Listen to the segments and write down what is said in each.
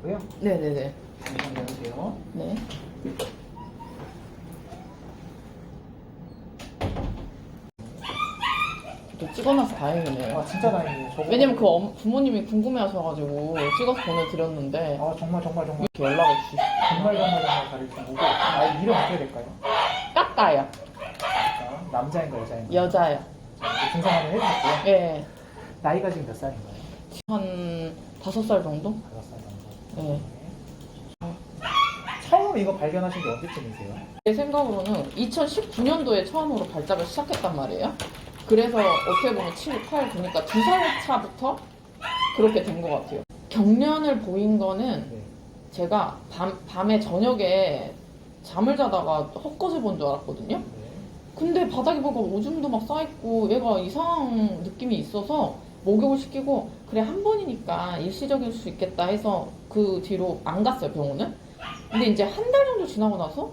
있고요. 네네네. 잠깐 내주세요. 네. 또 찍어놔서 다행이네요. 아 진짜 다행이에요. 왜냐면 그 부모님이 궁금해하셔가지고 찍어서 보내드렸는데 아 정말 이렇게 연락을 주시고 정말 잘해주고 아이 이름 어떻게 될까요? 깎아요. 자, 남자인가 여자인가? 여자요. 등산 한번 해주셨고요. 예. 나이가 지금 몇 살인가요? 한 5살 정도? 5살 정도. 예. 처음 이거 발견하신 게 언제쯤이세요? 제 생각으로는 2019년도에 처음으로 발작을 시작했단 말이에요. 그래서 어떻게 보면 7, 8, 9니까 2살 차부터 그렇게 된 것 같아요. 경련을 보인 거는 네. 제가 밤에 저녁에 잠을 자다가 헛것을 본 줄 알았거든요. 네. 근데 바닥에 보니까 오줌도 막 쌓여있고 얘가 이상한 느낌이 있어서 목욕을 시키고 그래 한 번이니까 일시적일 수 있겠다 해서 그 뒤로 안 갔어요, 병원을. 근데 이제 한 달 정도 지나고 나서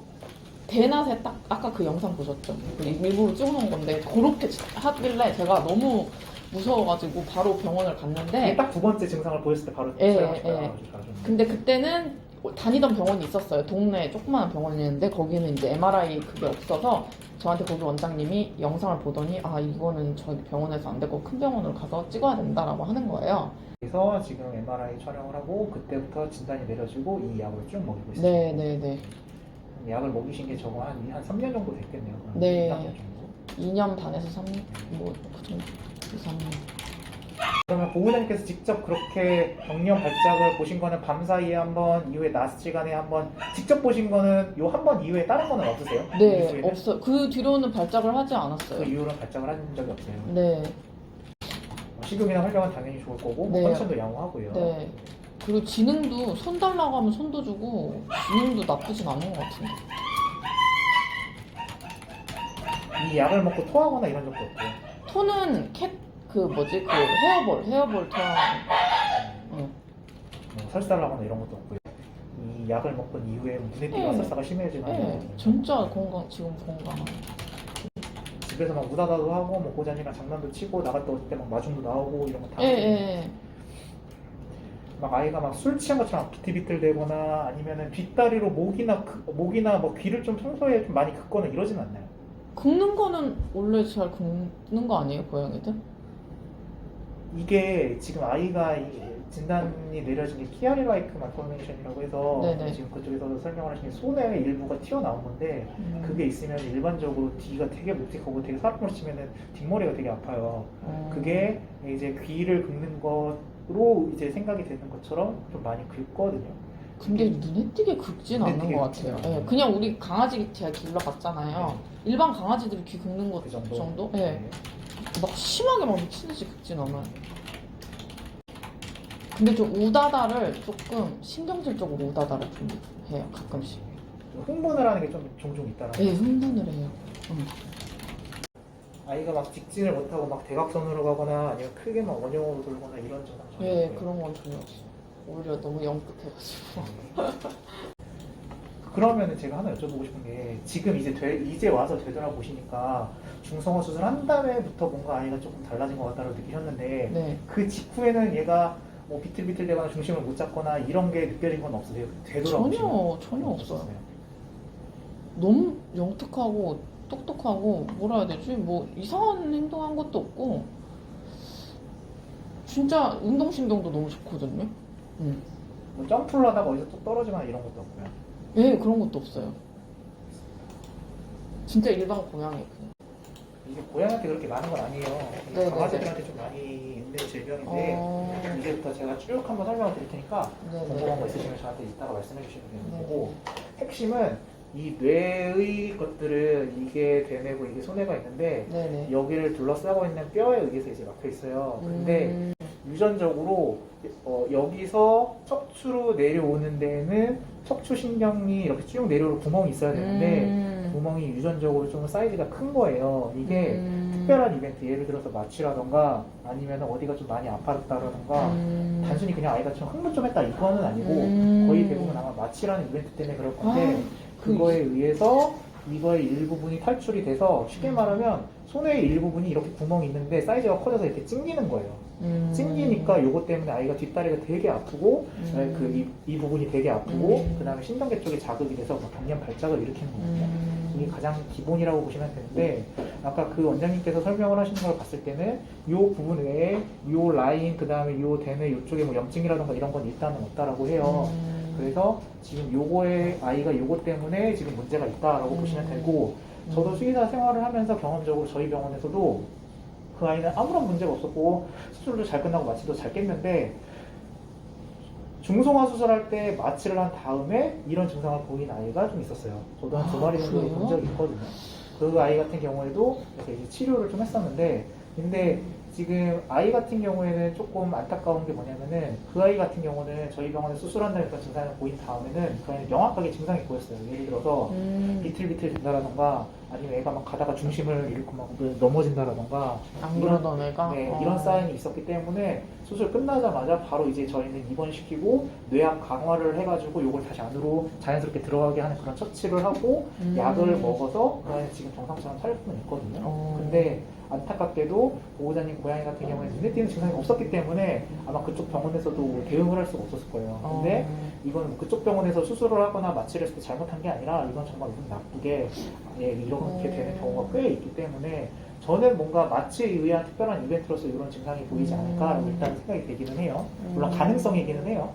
대낮에 딱 아까 그 영상 보셨죠? 일부러 찍어놓은 건데 그렇게 하길래 제가 너무 무서워가지고 바로 병원을 갔는데 딱 두 번째 증상을 보였을 때 바로 예, 촬영하시더라고요. 근데 그때는 다니던 병원이 있었어요. 동네에 조그마한 병원이었는데 거기는 이제 MRI 그게 없어서 저한테 거기 원장님이 영상을 보더니 아 이거는 저희 병원에서 안 되고 큰 병원으로 가서 찍어야 된다라고 하는 거예요. 그래서 지금 MRI 촬영을 하고 그때부터 진단이 내려지고 이 약을 쭉 먹이고 있어요. 네네네. 약을 먹이신 게 저거 한 3년 정도 됐겠네요. 그럼 네. 2, 3년 정도. 2년 반에서 3년 뭐그 정도 2, 3년. 그러면 보호자님께서 직접 그렇게 경련 발작을 보신 거는 밤 사이에 한 번, 이후에 낮 시간에 한 번, 직접 보신 거는 요 한 번 이후에 다른 거는 없으세요? 네, 이후에는? 없어요. 그 뒤로는 발작을 하지 그 않았어요. 이후로는 발작을 한 적이 없어요. 네, 식욕이나 활력은 당연히 좋을 거고 네. 컨디션도 양호하고요. 네. 그리고 지능도 손 달라고 하면 손도 주고 지능도 나쁘진 않은 것 같은데. 이 약을 먹고 토하거나 이런 적도 없고요. 토는 그 헤어볼 토하는. 응. 뭐 설사를 하거나 이런 것도 없고요. 이 약을 먹은 이후에 눈에 띄가 네. 설사가 심해지거나 이런 네, 것도 없고요. 진짜 지금 건강한. 집에서 막 우다다도 하고 뭐 보자님이랑 장난도 치고 나갔다 올 때 막 마중도 나오고 이런 거다 예, 예. 막 아이가 막 술 취한 것처럼 비틀비틀대거나 아니면은 뒷다리로 목이나 뭐 귀를 좀 평소에 좀 많이 긁거나 이러진 않나요? 긁는 거는 원래 잘 긁는 거 아니에요, 고양이들? 이게 지금 아이가 진단이 내려진 게 키아리라이크 말포메이션이라고 해서 네네. 지금 그쪽에서 설명을 하신 게 손의 일부가 튀어나온 건데 그게 있으면 일반적으로 뒤가 되게 묵직하고 되게 사람으로 치면은 뒷머리가 되게 아파요. 그게 이제 귀를 긁는 것으로 이제 생각이 되는 것처럼 좀 많이 긁거든요. 근데 눈에 띄게 긁진 눈에 않는 띄게 것 긁진 같아요. 예, 않아요. 그냥 우리 강아지 제가 길러봤잖아요. 일반 강아지들이 귀 긁는 것 그 정도. 정도? 예. 막 심하게 막 미친 듯이 긁진 않아요. 근데 좀 우다다를 조금 신경질적으로 우다다를 좀 해요, 가끔씩. 흥분을 하는 게 좀 종종 있다라는 예, 거죠. 흥분을 해요. 아이가 막 직진을 못하고 막 대각선으로 가거나 아니면 크게 막 원형으로 돌거나 이런 증상 전혀 예, 없고요. 그런 건 전혀 없어요. 오히려 너무 영특해가지고. 그러면은 제가 하나 여쭤보고 싶은 게 지금 이제 와서 되돌아보시니까 중성화 수술한 다음에부터 뭔가 아이가 조금 달라진 것 같다고 느끼셨는데 네. 그 직후에는 얘가 뭐 비틀비틀대거나 중심을 못 잡거나 이런 게 느껴진 건 없으세요? 되돌아보시면 전혀 없어요. 너무 영특하고 똑똑하고 뭐라 해야 되지? 뭐 이상한 행동한 것도 없고 진짜 운동신경도 너무 좋거든요. 뭐 점프를 하다가 어디서 또 떨어지거나 이런 것도 없고요. 예, 그런 것도 없어요. 진짜 일반 고양이. 이게 고양이한테 그렇게 많은 건 아니에요. 네, 강아지들한테 좀 많이 있는 질병인데 이제부터 제가 쭉 한번 설명을 드릴 테니까 네네. 궁금한 거 있으시면 저한테 이따가 말씀해 주시면 되는 네네. 거고 핵심은 이 뇌의 것들을 이게 대뇌고 이게 소뇌가 있는데 네네. 여기를 둘러싸고 있는 뼈에 의해서 이제 막혀 있어요. 근데 유전적으로 여기서 척추로 내려오는 데에는 척추신경이 이렇게 쭉 내려올 구멍이 있어야 되는데 구멍이 유전적으로 좀 사이즈가 큰 거예요. 이게 특별한 이벤트, 예를 들어서 마취라던가 아니면 어디가 좀 많이 아팠다라던가 단순히 그냥 아이가 좀 흥분 좀 했다 이거는 아니고 거의 대부분 아마 마취라는 이벤트 때문에 그럴 건데 그거에 의해서 이거의 일부분이 탈출이 돼서 쉽게 말하면 손의 일부분이 이렇게 구멍이 있는데 사이즈가 커져서 이렇게 찡기는 거예요. 찡기니까 요거 때문에 아이가 뒷다리가 되게 아프고 이 부분이 되게 아프고 그 다음에 신경계 쪽이 자극이 돼서 뭐 경련 발작을 일으키는 거거든요. 이게 가장 기본이라고 보시면 되는데 아까 그 원장님께서 설명을 하시는 걸 봤을 때는 요 부분 외에 요 라인 그 다음에 요 대뇌 요쪽에 뭐 염증이라던가 이런 건 일단은 없다라고 해요. 그래서 지금 요거에 아이가 요거 때문에 지금 문제가 있다라고 보시면 되고 저도 수의사 생활을 하면서 경험적으로 저희 병원에서도 그 아이는 아무런 문제가 없었고 수술도 잘 끝나고 마취도 잘 깼는데 중성화 수술할 때 마취를 한 다음에 이런 증상을 보인 아이가 좀 있었어요. 저도 한 2마리 정도 그래요? 본 적이 있거든요. 그 아이 같은 경우에도 이렇게 이제 치료를 좀 했었는데 근데 지금 아이 같은 경우에는 조금 안타까운 게 뭐냐면은 그 아이 같은 경우는 저희 병원에 수술한다는 그런 증상을 보인 다음에는 그 아이는 명확하게 증상이 보였어요. 예를 들어서 비틀비틀 된다라던가 아니면 애가 막 가다가 중심을 잃고 막 넘어진다라던가 안 그러던 애가? 네, 이런 사인이 있었기 때문에 수술 끝나자마자 바로 이제 저희는 입원시키고 뇌압 강화를 해가지고 요걸 다시 안으로 자연스럽게 들어가게 하는 그런 처치를 하고 약을 먹어서 그 아이는 지금 정상처럼 살 수는 있거든요. 근데 안타깝게도 보호자님 고양이 같은 경우에 눈에 띄는 증상이 없었기 때문에 아마 그쪽 병원에서도 대응을 할 수가 없었을 거예요. 근데 이건 그쪽 병원에서 수술을 하거나 마취를 했을 때 잘못한 게 아니라 이건 정말 운이 나쁘게 이렇게 되는 경우가 꽤 있기 때문에 저는 뭔가 마취에 의한 특별한 이벤트로서 이런 증상이 보이지 않을까라고 일단 생각이 되기는 해요. 물론 가능성이기는 해요.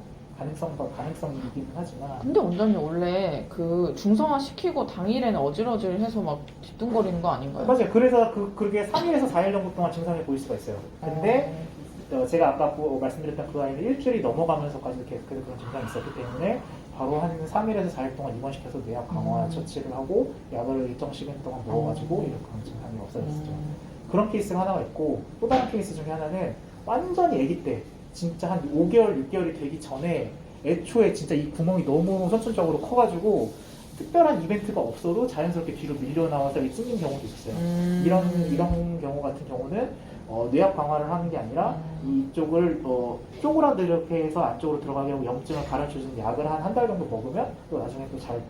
가능성이기는 하지만. 근데 원장님 원래 그 중성화 시키고 당일에는 어질어질해서 막 뒤뚱거리는 거 아닌가요? 맞아요. 그래서 그게 3일에서 4일 정도 동안 증상이 보일 수가 있어요. 근데 제가 아까 말씀드렸던 그 아이는 일주일이 넘어가면서까지 계속해서 그런 증상이 있었기 때문에 바로 한 3일에서 4일 동안 입원시켜서 뇌압 강화 처치를 하고 약을 일정 시간 동안 먹어가지고 이런 그런 증상이 없어졌었죠. 그런 케이스가 하나가 있고 또 다른 케이스 중에 하나는 완전히 아기 때 진짜 한 5개월, 6개월이 되기 전에 애초에 진짜 이 구멍이 너무 선천적으로 커가지고 특별한 이벤트가 없어도 자연스럽게 뒤로 밀려 나와서 찡긴 경우도 있었어요. 이런 경우 같은 경우는 뇌압 강화를 하는 게 아니라 이쪽을 쪼그라들게 이렇게 해서 안쪽으로 들어가게 하고 염증을 가라앉혀주는 약을 한 달 정도 먹으면 또 나중에 또 잘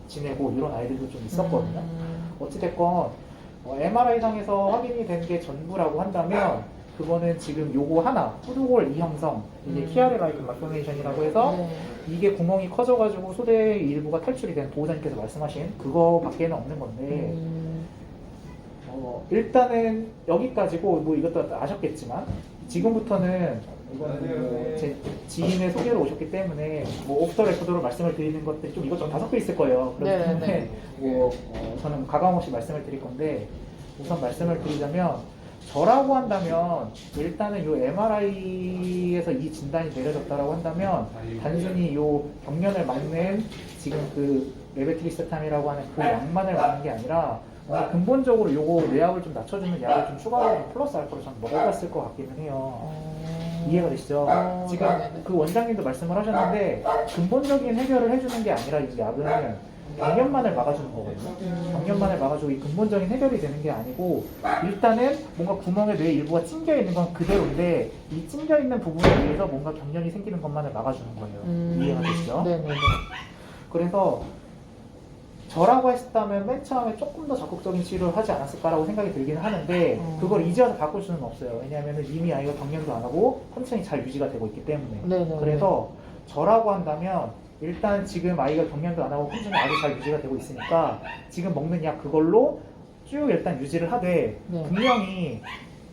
지내고 이런 아이들도 좀 있었거든요. 어찌됐건 MRI상에서 확인이 된 게 전부라고 한다면 그거는 지금 요거 하나, 푸드골 2형성, 이게 키아레 라이크 말포메이션이라고 해서 이게 구멍이 커져가지고 소대의 일부가 탈출이 된 보호자님께서 말씀하신 그거밖에는 없는 건데 일단은 여기까지고 뭐 이것도 아셨겠지만 지금부터는 이거는 제 지인의 소개로 오셨기 때문에 뭐 오프 더 레코드로 말씀을 드리는 것들이 좀 이것저것 다 섞여 있을 거예요. 그렇기 때문에 저는 가감 없이 말씀을 드릴 건데 우선 말씀을 드리자면 저라고 한다면 일단은 요 MRI에서 이 진단이 내려졌다라고 한다면 단순히 요 경련을 막는 지금 그 레베트리스탐이라고 하는 그 약만을 막는 게 아니라 근본적으로 요거 뇌압을 좀 낮춰주는 약을 좀 추가로 좀 플러스 알파로 좀 먹어봤을 것 같기는 해요. 이해가 되시죠? 지금 그 원장님도 말씀을 하셨는데 근본적인 해결을 해주는 게 아니라 이 약은 경련만을 막아주는 거거든요. 경련만을 막아주고 이 근본적인 해결이 되는 게 아니고 일단은 뭔가 구멍에 뇌 일부가 찡겨 있는 건 그대로인데 이 찡겨 있는 부분에 의해서 뭔가 경련이 생기는 것만을 막아주는 거예요. 이해가 되시죠? 네네네. 그래서 저라고 했다면 맨 처음에 조금 더 적극적인 치료를 하지 않았을까라고 생각이 들기는 하는데 그걸 이제 와서 바꿀 수는 없어요. 왜냐하면 이미 아이가 경련도 안 하고 컨디션이 잘 유지가 되고 있기 때문에. 네네네. 그래서 저라고 한다면 일단 지금 아이가 경련도 안 하고 컨디션이 아주 잘 유지가 되고 있으니까 지금 먹는 약 그걸로 쭉 일단 유지를 하되 분명히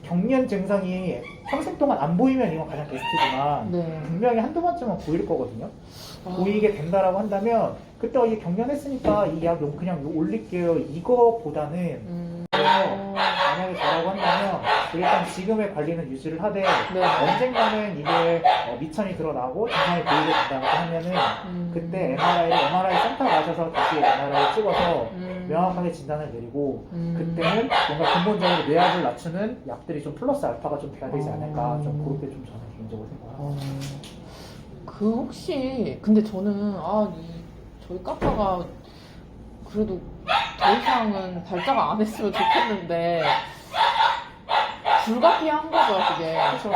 경련 증상이 평생 동안 안 보이면 이건 가장 베스트지만 분명히 한두 번쯤은 보일 거거든요. 보이게 된다라고 한다면 그때 이게 경련했으니까 이 약 그냥 올릴게요 이거보다는 만약에 저라고 한다면 일단 지금의 관리는 유지를 하되 언젠가는 이게 미천이 드러나고 증상이 보이게 된다고 하면은 그때 MRI 센터 가셔서 다시 MRI를 찍어서 명확하게 진단을 내리고 그때는 뭔가 근본적으로 뇌압을 낮추는 약들이 좀 플러스 알파가 좀 돼야 되지 않을까 좀 그렇게 좀 저는 개인적으로 생각합니다. 그 혹시 근데 저는 저희 까빠가 그래도 더 이상은 발작 안 했으면 좋겠는데 불가피한 거죠 그게. 그렇죠.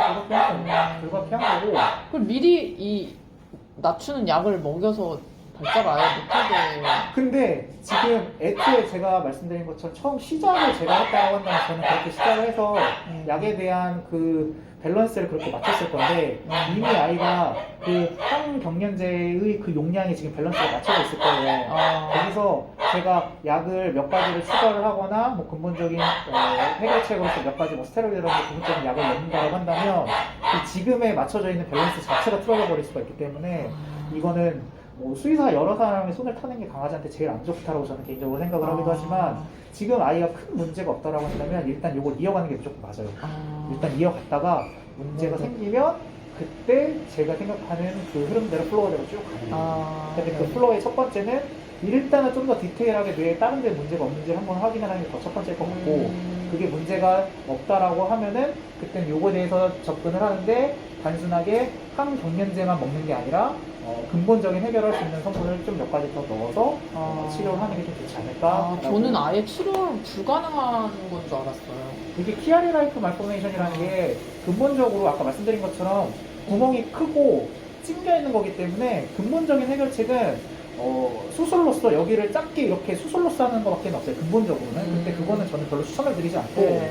불가피한 거고 그럼 미리 이 낮추는 약을 먹여서 문자를 아예 못하게. 근데 지금 애초에 제가 말씀드린 것처럼 처음 시작을 제가 했다고 한다면 저는 그렇게 시작을 해서 약에 대한 그 밸런스를 그렇게 맞췄을 건데 이미 아이가 그 항경련제의 그 용량이 지금 밸런스가 맞춰져 있을 거예요. 거기서 제가 약을 몇 가지를 추가를 하거나 뭐 근본적인 해결책으로서 몇 가지 뭐 스테로이드라든지 근본적인 약을 넣는다고 한다면 그 지금에 맞춰져 있는 밸런스 자체가 틀어져 버릴 수가 있기 때문에 이거는 뭐 수의사 여러 사람의 손을 타는 게 강아지한테 제일 안 좋다라고 저는 개인적으로 생각을 하기도 하지만 지금 아이가 큰 문제가 없다라고 한다면 일단 이걸 이어가는 게 무조건 맞아요. 일단 이어갔다가 문제가 생기면 그때 제가 생각하는 그 흐름대로 플로어대로 쭉 가는 거예요. 근데 그 플로어의 첫 번째는 일단은 좀 더 디테일하게 뇌에 다른 데 문제가 없는지 한번 확인을 하는 게 더 첫 번째일 것 같고 그게 문제가 없다라고 하면은 그땐 요거에 대해서 접근을 하는데 단순하게 항경련제만 먹는 게 아니라 근본적인 해결할 수 있는 성분을 좀 몇 가지 더 넣어서 치료를 하는 게 좀 좋지 않을까? 저는 아예 치료 불가능한 건 줄 알았어요. 이게 키아리 라이프 말포메이션이라는 게 근본적으로 아까 말씀드린 것처럼 구멍이 크고 찡겨 있는 거기 때문에 근본적인 해결책은 수술로서 여기를 작게 이렇게 수술로서 하는 것밖에 없어요. 근본적으로는. 근데 그거는 저는 별로 추천을 드리지 않고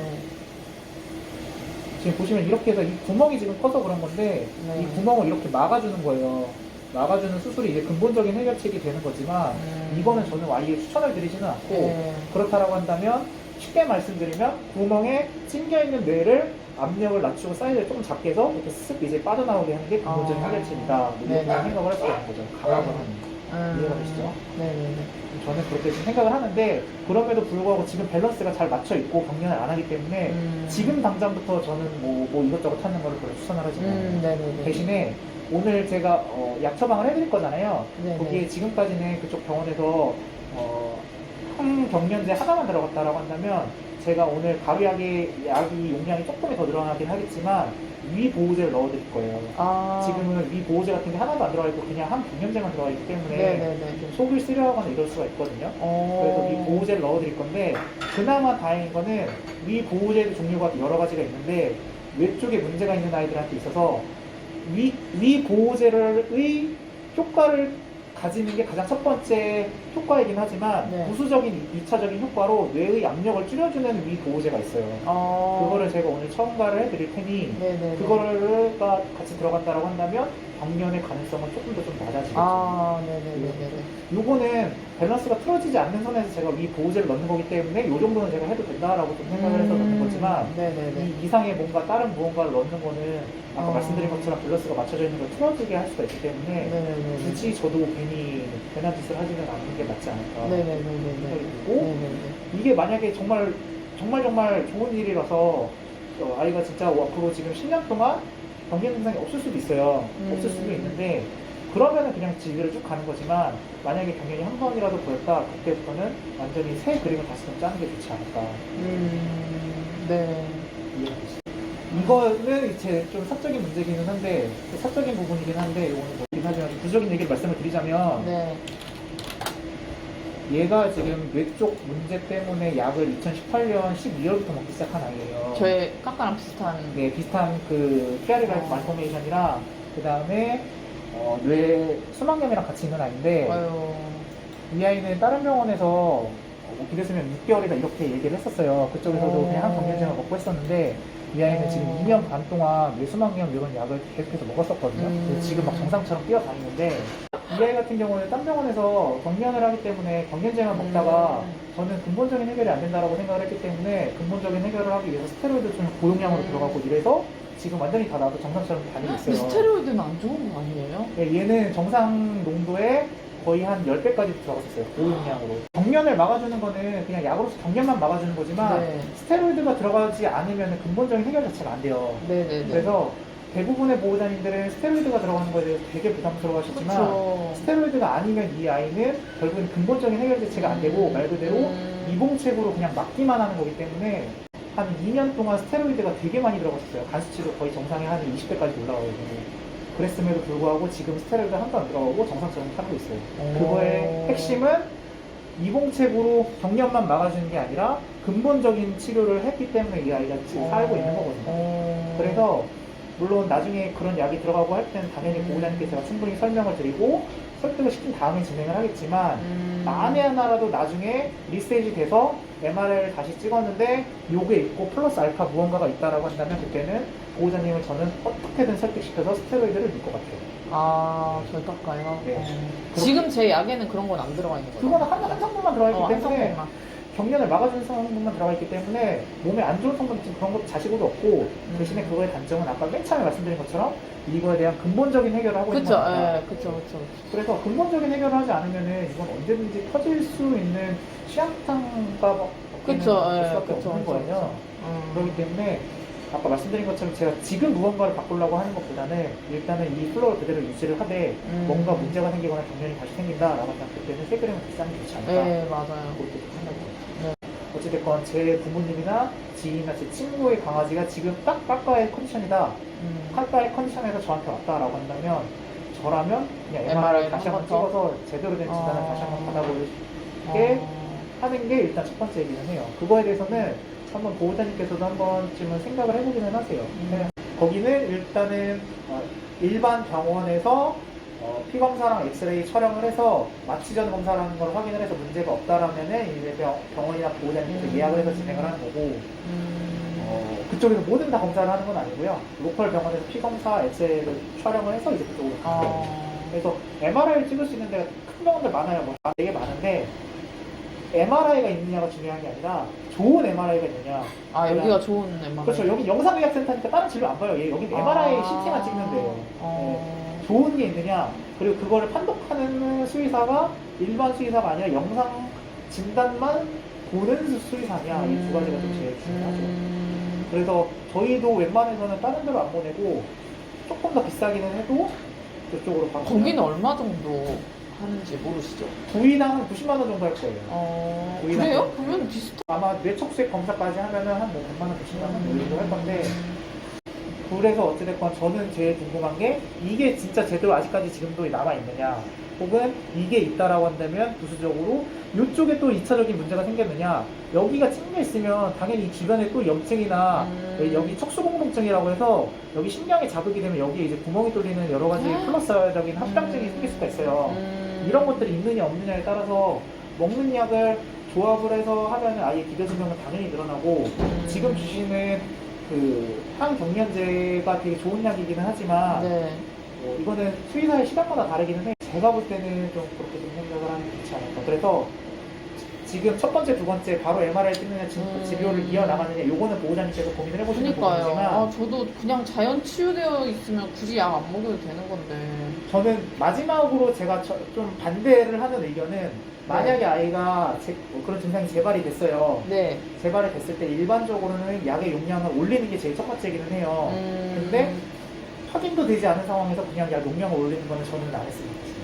지금 보시면 이렇게 해서 이 구멍이 지금 커서 그런 건데 이 구멍을 이렇게 막아주는 거예요. 막아주는 수술이 이제 근본적인 해결책이 되는 거지만 이거는 저는 아예 추천을 드리지는 않고 그렇다라고 한다면 쉽게 말씀드리면 구멍에 찡겨있는 뇌를 압력을 낮추고 사이즈를 조금 작게 해서 이렇게 쓱 이제 빠져나오게 하는 게 근본적인 해결책이다. 이렇게 생각을 할 수가 있는 거죠. 강압을 하는. 이해가 되시죠? 네네네. 저는 그렇게 좀 생각을 하는데 그럼에도 불구하고 지금 밸런스가 잘 맞춰 있고 경련을 안 하기 때문에 지금 당장부터 저는 뭐 이것저것 하는 거를 별로 추천을 하지 않아요. 대신에 오늘 제가 약 처방을 해드릴 거잖아요. 거기에 지금까지는 그쪽 병원에서 항경련제 하나만 들어갔다라고 한다면 제가 오늘 가루약이 용량이 조금 더 늘어나긴 하겠지만 위보호제를 넣어드릴 거예요. 지금은 위보호제 같은 게 하나도 안 들어가 있고 그냥 항경련제만 들어가 있기 때문에 좀 속을 쓰려하거나 이럴 수가 있거든요. 그래서 위보호제를 넣어드릴 건데 그나마 다행인 거는 위보호제 종류가 여러 가지가 있는데 뇌 쪽에 문제가 있는 아이들한테 있어서 위보호제의 효과를 가지는 게 가장 첫 번째 효과이긴 하지만 부수적인 2차적인 효과로 뇌의 압력을 줄여주는 위보호제가 있어요. 그거를 제가 오늘 첨가를 해드릴 테니 그거를 같이 들어간다고 한다면 경련의 가능성은 조금 더 좀 낮아지겠죠. 요거는 밸런스가 틀어지지 않는 선에서 제가 위보호제를 넣는 거기 때문에 요 정도는 제가 해도 된다라고 좀 생각을 해서 넣는 거지만 이 이상의 뭔가 다른 무언가를 넣는 거는 아까 말씀드린 것처럼 밸런스가 맞춰져 있는 걸 틀어지게 할 수가 있기 때문에 굳이 저도 괜히 괜한 짓을 하지는 않는 게 맞지 않을까 생각이 들고 이게 만약에 정말 좋은 일이라서 아이가 진짜 앞으로 지금 10년 동안 경련 증상이 없을 수도 있어요. 없을 수도 있는데 그러면은 그냥 진료를 쭉 가는 거지만 만약에 경련이 한 번이라도 보였다 그때부터는 완전히 새 그림을 다시 좀 짜는 게 좋지 않을까. 이해가 되시죠? 이거는 이제 좀 사적인 문제기는 한데 사적인 부분이긴 한데 이거는 뭐긴 하지만 구조적인 얘기를 말씀을 드리자면 얘가 지금 뇌 쪽 문제 때문에 약을 2018년 12월부터 먹기 시작한 아이예요. 저의 까까랑 비슷한. 네, 비슷한 그 키아리라이프 말포메이션이랑 그 다음에 뇌 수막염이랑 같이 있는 아이인데 이 아이는 다른 병원에서 기대수면 6개월이다 이렇게 얘기를 했었어요. 그쪽에서도 그냥 항경련제만 먹고 했었는데 이 아이는 지금 2년 반 동안 뇌수막염 이런 약을 계속해서 먹었었거든요. 그래서 지금 막 정상처럼 뛰어다니는데 이 아이 같은 경우는 딴 병원에서 경련을 하기 때문에 경련제만 먹다가 저는 근본적인 해결이 안 된다고 생각을 했기 때문에 근본적인 해결을 하기 위해서 스테로이드 좀 고용량으로 들어가고 이래서 지금 완전히 다 나도 정상처럼 다니고 있어요. 스테로이드는 안 좋은 거 아니에요? 네, 얘는 정상 농도에 거의 한 10배까지 들어갔었어요. 고용량으로. 경련을 막아주는 거는 그냥 약으로서 경련만 막아주는 거지만 스테로이드가 들어가지 않으면 근본적인 해결 자체가 안 돼요. 그래서 대부분의 보호자님들은 스테로이드가 들어가는 거에 대해서 되게 부담스러워하시지만 스테로이드가 아니면 이 아이는 결국은 근본적인 해결 자체가 안 되고 말 그대로 이봉책으로 그냥 막기만 하는 거기 때문에 한 2년 동안 스테로이드가 되게 많이 들어갔었어요. 간 수치도 거의 정상에 한 20배까지 올라가거든요. 그랬음에도 불구하고 지금 스테로이드 한도 안 들어가고 정상처럼 살고 있어요. 그거의 핵심은 이봉책으로 경련만 막아주는 게 아니라 근본적인 치료를 했기 때문에 이 아이가 지금 살고 있는 거거든요. 그래서 물론 나중에 그런 약이 들어가고 할 때는 당연히 보호자님께 제가 충분히 설명을 드리고 설득을 시킨 다음에 진행을 하겠지만 만에 하나라도 나중에 리셋이 돼서 MRI를 다시 찍었는데 요게 있고 플러스 알파 무언가가 있다라고 한다면 그때는 보호자님을 저는 어떻게든 설득시켜서 스테로이드를 넣을 것 같아요. 아, 절탁가요? 네. 지금 제 약에는 그런 건 안 들어가 있는 거죠? 그거는 한 성분만 들어가 있기 한 때문에 성분만. 경련을 막아주는 성분만 들어가 있기 때문에 몸에 안 좋은 성분 그런 것 자식으로 없고 대신에 그거의 단점은 아까 맨 처음에 말씀드린 것처럼 이거에 대한 근본적인 해결을 하고 있는 그쵸, 겁니다. 예, 그쵸. 그래서 근본적인 해결을 하지 않으면은 이건 언제든지 터질 수 있는 취약탄과 그쵸, 예, 수밖에 그쵸, 없는 그쵸, 거예요. 그쵸. 그렇기 때문에 아까 말씀드린 것처럼 제가 지금 무언가를 바꾸려고 하는 것보다는 일단은 이 플로어를 그대로 유지를 하되 뭔가 문제가 생기거나 경련이 다시 생긴다라고 하면 그때는 세그램을 비싸면 좋지 않을까 네, 맞아요. 그렇게 생각해요. 네. 어찌됐건 제 부모님이나 지인이나 제 친구의 강아지가 지금 딱 까까의 컨디션이다. 까까의 컨디션에서 저한테 왔다라고 한다면 저라면 그냥 MRI 다시 한번 찍어서 제대로 된 진단을 다시 한번 받아보게 하는 게 일단 첫 번째이기는 해요. 그거에 대해서는 한번 보호자님께서도 한 번쯤은 생각을 해보기는 하세요. 네. 거기는 일단은 일반 병원에서 피검사랑 엑스레이 촬영을 해서 마취 전 검사라는 걸 확인을 해서 문제가 없다라면은 이제 병원이나 보호자님께서 예약을 해서 진행을 하는 거고 그쪽에서 모든 다 검사를 하는 건 아니고요. 로컬 병원에서 피검사, 엑스레이를 촬영을 해서 이제 그쪽으로 가는 거예요. 그래서 MRI를 찍을 수 있는 데가 큰 병원들 많아요. 뭐 되게 많은데 MRI가 있느냐가 중요한 게 아니라 좋은 MRI가 있느냐. 아, 여기가 좋은 MRI. 그렇죠. 여기 영상의학센터니까 다른 진료 안 봐요. 여기 MRI CT만 찍는데요. 네. 좋은 게 있느냐. 그리고 그거를 판독하는 수의사가 일반 수의사가 아니라 영상 진단만 보는 수의사냐. 이 두 가지가 좀 제일 중요하죠. 그래서 저희도 웬만해서는 다른 데로 안 보내고 조금 더 비싸기는 해도 그쪽으로 바로. 거기는 얼마 정도 하는지 모르시죠? 부위당 90만 원 정도 할 거예요. 그래요? 그러면 비슷하. 아마 뇌척수액 검사까지 하면은 한 뭐 100만 원, 90만 원 정도 할 건데 그래서 어찌됐건 저는 제일 궁금한 게 이게 진짜 제대로 아직까지 지금도 남아있느냐 혹은 이게 있다라고 한다면 부수적으로 이쪽에 또 2차적인 문제가 생겼느냐 여기가 찡겨있으면 당연히 이 주변에 또 염증이나 여기 척수공동증이라고 해서 여기 신경에 자극이 되면 여기에 이제 구멍이 뚫리는 여러 가지 플러스적인 합병증이 생길 수가 있어요. 이런 것들이 있느냐 없느냐에 따라서 먹는 약을 조합을 해서 하면 아예 기대 수명은 당연히 늘어나고 지금 주시는 그 항경련제가 되게 좋은 약이기는 하지만 네. 이거는 수의사의 시각마다 다르기는 해. 제가 볼 때는 좀 그렇게 좀 생각을 하는 게 좋지 않을까. 그래서 지금 첫 번째, 두 번째 바로 MRI 찍느냐 진료를 이어나가느냐 요거는 보호자님께서 고민을 해보시는 그러니까요. 부분이지만 저도 그냥 자연 치유되어 있으면 굳이 약 안 먹여도 되는 건데. 저는 마지막으로 제가 좀 반대를 하는 의견은 만약에 아이가 그런 증상이 재발이 됐어요. 네. 재발이 됐을 때 일반적으로는 약의 용량을 올리는 게 제일 첫 번째기는 해요. 근데 확인도 되지 않은 상황에서 그냥 약 용량을 올리는 거는 저는 안 했으면 좋겠어요.